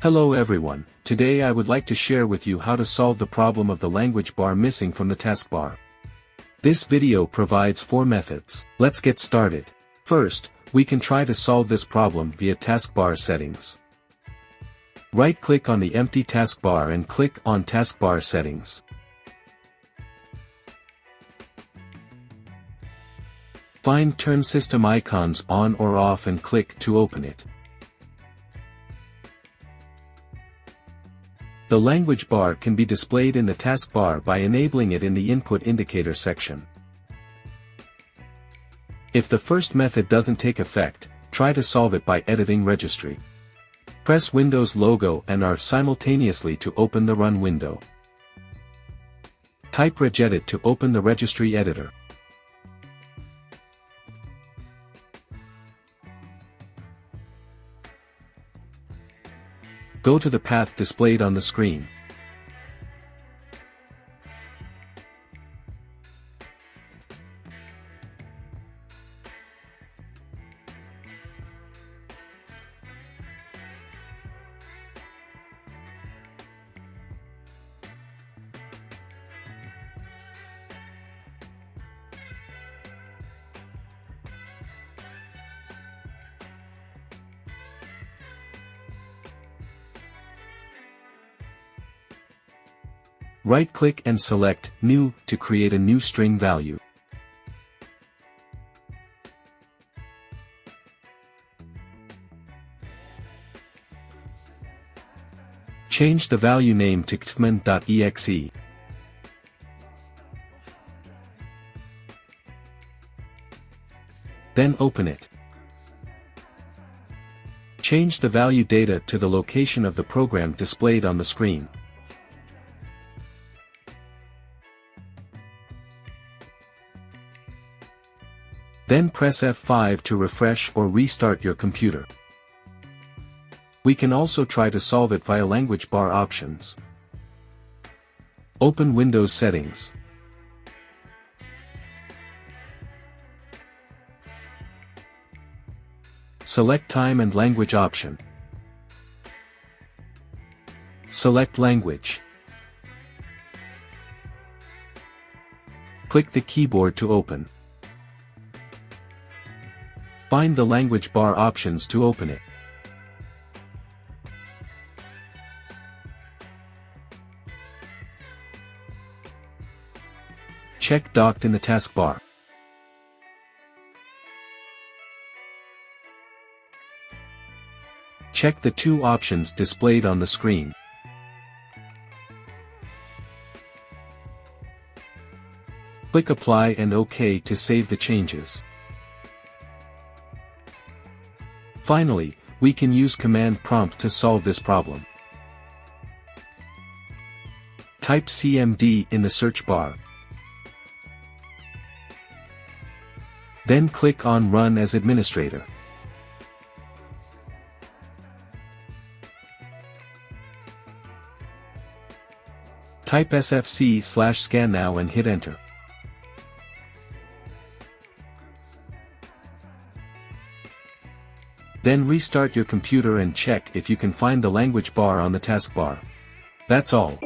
Hello everyone, today I would like to share with you how to solve the problem of the language bar missing from the taskbar. This video provides 4 methods. Let's get started. First, we can try to solve this problem via taskbar settings. Right-click on the empty taskbar and click on Taskbar Settings. Find Turn System Icons on or off and click to open it. The language bar can be displayed in the taskbar by enabling it in the Input Indicator section. If the first method doesn't take effect, try to solve it by editing Registry. Press Windows logo and R simultaneously to open the Run window. Type regedit to open the Registry editor. Go to the path displayed on the screen. Right-click and select New to create a new string value. Change the value name to ktman.exe. Then open it. Change the value data to the location of the program displayed on the screen. Then press F5 to refresh or restart your computer. We can also try to solve it via language bar options. Open Windows Settings. Select Time and Language option. Select Language. Click the keyboard to open. Find the language bar options to open it. Check Docked in the taskbar. Check the 2 options displayed on the screen. Click Apply and OK to save the changes. Finally, we can use command prompt to solve this problem. Type CMD in the search bar. Then click on Run as Administrator. Type sfc/scan now and hit Enter. Then restart your computer and check if you can find the language bar on the taskbar. That's all.